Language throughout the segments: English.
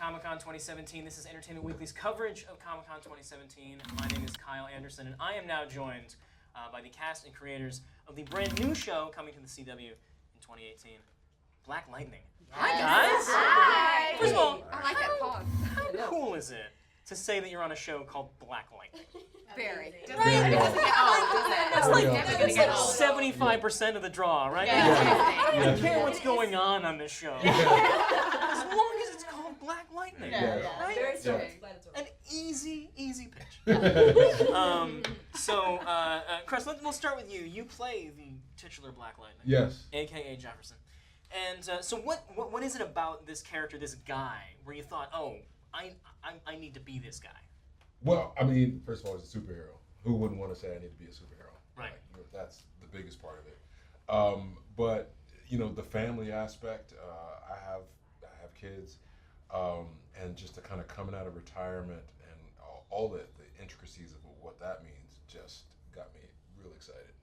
Comic-Con 2017. This is Entertainment Weekly's coverage of Comic-Con 2017. My name is Kyle Anderson, and I am now joined by the cast and creators of the brand new show coming to the CW in 2018, Black Lightning. Hi, guys! Hi! First of all, I like that pause. how cool is it to say that you're on a show called Black Lightning? Very. Right? It doesn't get old, does it? It's like, never gonna get old. 75% of the draw, right? Yeah. I don't care what's going on this show. As long as it's called Black Lightning. Right? Very true. An easy pitch. Cress, we'll start with you. You play the titular Black Lightning. Yes. AKA Jefferson. And so what is it about this character, this guy, where you thought, oh, I need to be this guy? Well, I mean, first of all, it's a superhero. Who wouldn't want to say I need to be a superhero? Right. Like, that's the biggest part of it. But the family aspect. I have kids, and just the kind of coming out of retirement and all the intricacies of what that means just got me real excited.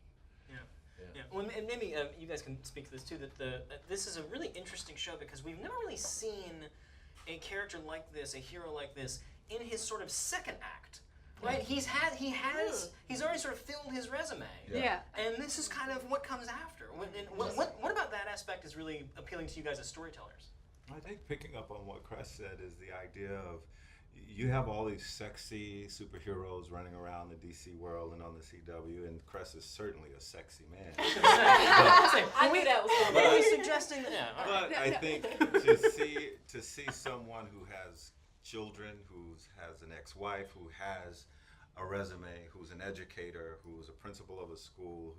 Yeah. Well, and maybe you guys can speak to this too. That this is a really interesting show because we've never really seen a character like this, a hero like this, in his sort of second act, right? He's already sort of filled his resume. Yeah. And this is kind of what comes after. What about that aspect is really appealing to you guys as storytellers? I think picking up on what Cress said is the idea of you have all these sexy superheroes running around the DC world and on the CW, and Cress is certainly a sexy man. I knew that was coming. Are you suggesting that? Yeah. But I think to see someone who has children, who has an ex-wife, who has a resume, who's an educator, who's a principal of a school,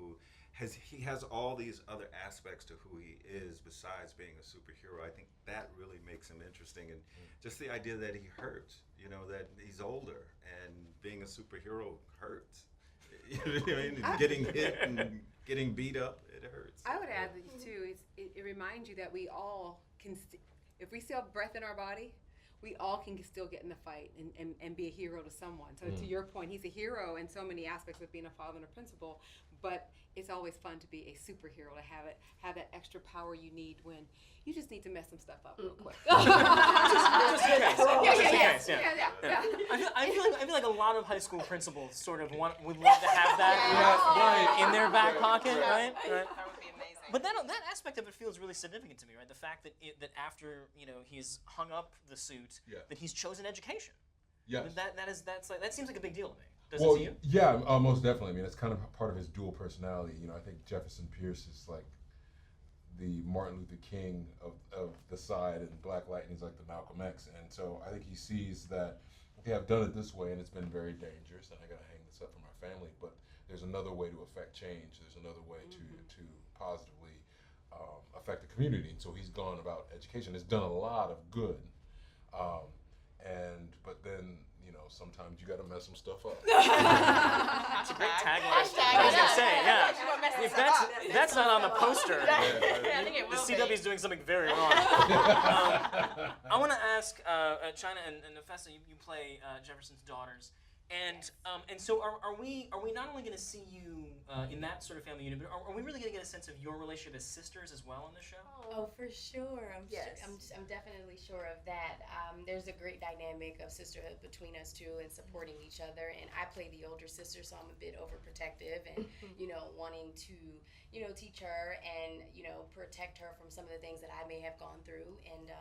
he has all these other aspects to who he is besides being a superhero. I think that really makes him interesting, and just the idea that he hurts, that he's older and being a superhero hurts. You know what I mean? Getting hit and getting beat up, it hurts. I would add that too. It reminds you that we all can, if we still have breath in our body, we all can still get in the fight and be a hero to someone. So to your point, he's a hero in so many aspects of being a father and a principal, but it's always fun to be a superhero, to have that extra power you need when you just need to mess some stuff up real quick. Just in case. Yeah. I feel like a lot of high school principals sort of would love to have that in their back pocket, right? That would be amazing. But that aspect of it feels really significant to me, right? The fact that after he's hung up the suit, that he's chosen education. Yes. That seems like a big deal to me. Does Well, it to you? yeah, most definitely. I mean, it's kind of part of his dual personality. I think Jefferson Pierce is like the Martin Luther King of the side, and Black Lightning's like the Malcolm X. And so I think he sees that, okay, I've done it this way, and it's been very dangerous, and I got to hang this up for my family. But there's another way to affect change. There's another way to positively affect the community. And so he's gone about education. It's done a lot of good, but then. Sometimes you gotta mess some stuff up. That's a great tagline. I was gonna say, yeah. If that's not on the poster, the CW is doing something very wrong. I want to ask China and Nefessa. You play Jefferson's daughters, and so are we not only going to see you in that sort of family unit, but are we really going to get a sense of your relationship as sisters as well on the show? Oh, for sure. I'm definitely sure of that. There's a great dynamic of sisterhood between us two and supporting each other. And I play the older sister, so I'm a bit overprotective and, wanting to, teach her and, protect her from some of the things that I may have gone through. And,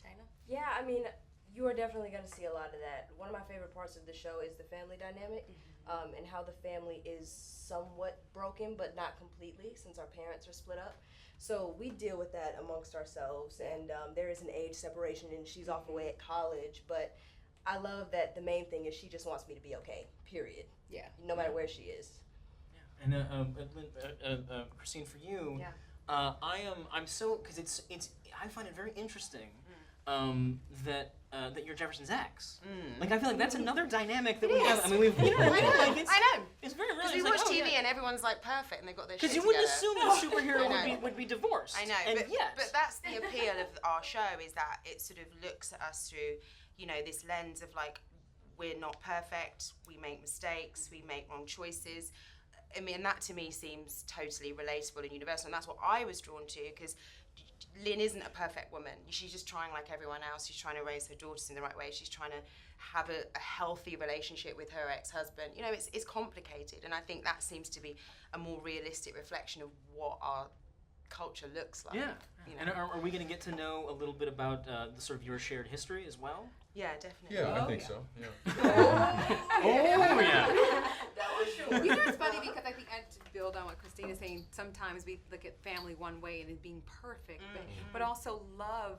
China? Yeah, I mean, you are definitely going to see a lot of that. One of my favorite parts of the show is the family dynamic, and how the family is somewhat broken, but not completely, since our parents are split up. So we deal with that amongst ourselves, and there is an age separation, and she's off away at college, but I love that the main thing is she just wants me to be okay, period. Yeah. No matter where she is. Yeah. And Christine, for you, I'm so, because it's I find it very interesting that you're Jefferson's ex. Like, I feel like that's another dynamic that we have. I mean, I know. It's very rare. Because we watch TV and everyone's like perfect and they've got their shit because you together. wouldn't assume that a superhero would be divorced. I know, and but that's the appeal of our show, is that it sort of looks at us through, this lens of like, we're not perfect, we make mistakes, we make wrong choices. I mean, that to me seems totally relatable and universal, and that's what I was drawn to, because Lynn isn't a perfect woman. She's just trying like everyone else. She's trying to raise her daughters in the right way. She's trying to have a healthy relationship with her ex-husband. You know, it's complicated, and I think that seems to be a more realistic reflection of what our culture looks like. Yeah. You know? And are we going to get to know a little bit about the sort of your shared history as well? Yeah, definitely. Yeah, I think so. Yeah. Oh, yeah. You know, it's funny because I think, and to build on what Christina's saying, sometimes we look at family one way and it being perfect, but also love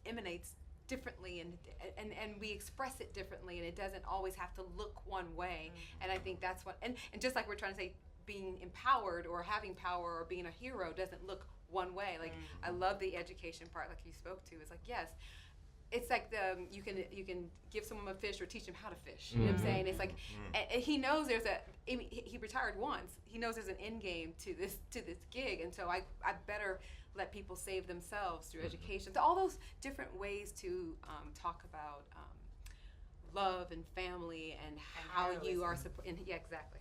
emanates differently, and we express it differently, and it doesn't always have to look one way. And I think that's what, and just like we're trying to say, being empowered or having power or being a hero doesn't look one way. Like, I love the education part, like you spoke to. It's like, yes, it's like you can give someone a fish or teach them how to fish. You know what I'm saying? It's like, and he knows he retired once. He knows there's an end game to this gig, and so I better let people save themselves through education. So all those different ways to talk about love and family and how you are supporting. Yeah, exactly.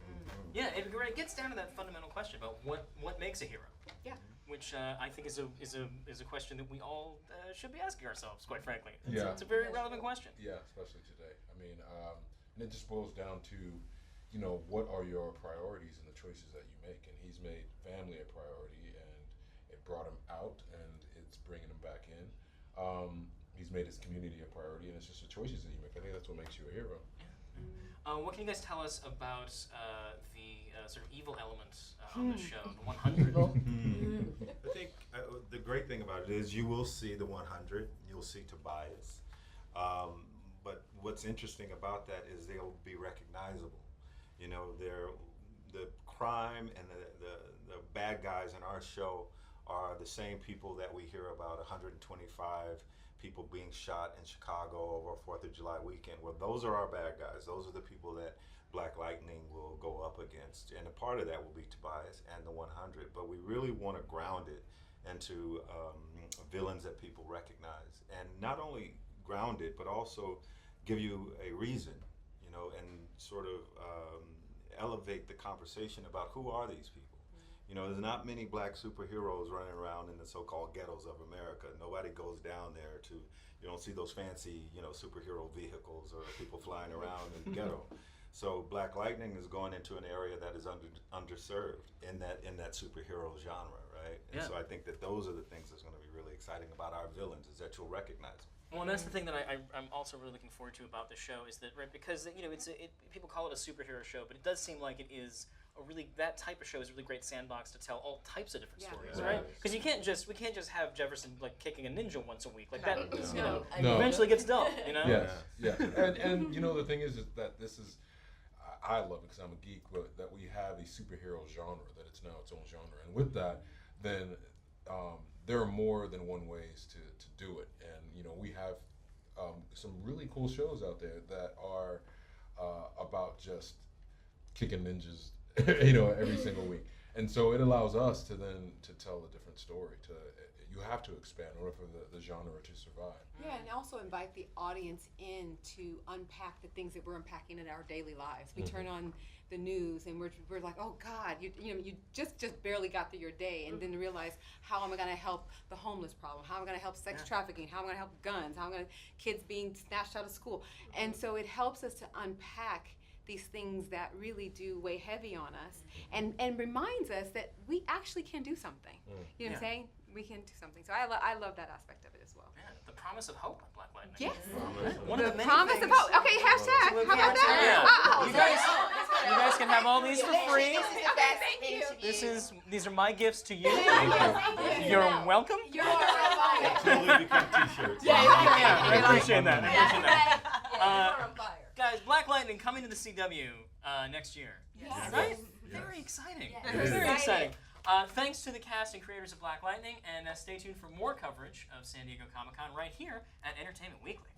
Yeah, it gets down to that fundamental question about what makes a hero. Yeah. Which I think is a question that we all should be asking ourselves, quite frankly. It's a Yeah. very relevant question. Yeah, especially today. I mean, and it just boils down to, you know, what are your priorities and the choices that you make? And he's made family a priority, and it brought him out, and it's bringing him back in. He's made his community a priority, and it's just the choices that you make. I think that's what makes you a hero. What can you guys tell us about the sort of evil elements on the show, the 100? I think the great thing about it is you will see the 100, you'll see Tobias. But what's interesting about that is they'll be recognizable. You know, the crime and the bad guys in our show are the same people that we hear about, 125 people being shot in Chicago over 4th of July weekend. Well, those are our bad guys. Those are the people that Black Lightning will go up against. And a part of that will be Tobias and the 100. But we really want to ground it into villains that people recognize. And not only ground it, but also give you a reason, you know, and sort of elevate the conversation about who are these people. You know, there's not many black superheroes running around in the so-called ghettos of America. Nobody goes down there you don't see those fancy, you know, superhero vehicles or people flying around in the ghetto. So Black Lightning is going into an area that is underserved in that superhero genre, right? And so I think that those are the things that's going to be really exciting about our villains, is that you'll recognize them. Well, and that's the thing that I'm also really looking forward to about the show, is that, right, because, you know, people call it a superhero show, but it does seem like it is that type of show is a really great sandbox to tell all types of different stories, right? Because we can't just have Jefferson like kicking a ninja once a week, like that. You know, eventually gets dull, you know. Yes, yeah. And you know, the thing is that this is, I love it because I'm a geek, but that we have a superhero genre, that it's now its own genre, and with that, then there are more than one ways to do it, and you know, we have some really cool shows out there that are about just kicking ninjas, you know, every single week. And so it allows us to then to tell a different story. You have to expand in order for the genre to survive. Yeah, and also invite the audience in to unpack the things that we're unpacking in our daily lives. We turn on the news and we're like, oh God, you just barely got through your day, and then realize, how am I going to help the homeless problem? How am I going to help sex trafficking? How am I going to help guns? How am I going to kids being snatched out of school? And so it helps us to unpack these things that really do weigh heavy on us, and reminds us that we actually can do something. You know what I'm saying? We can do something. So I love that aspect of it as well. Yeah, the promise of hope on Black Lightning. Yes. One of the many Promise things. of hope. Okay, hashtag. How about that? You guys can have all these for free. This is These are my gifts to you. You're welcome. You're right. Totally become t-shirts. I appreciate that. You're on fire. Guys, Black Lightning coming to the CW next year. Yes. Right? Yes. Very exciting. Yes. Very exciting. Thanks to the cast and creators of Black Lightning, and stay tuned for more coverage of San Diego Comic-Con right here at Entertainment Weekly.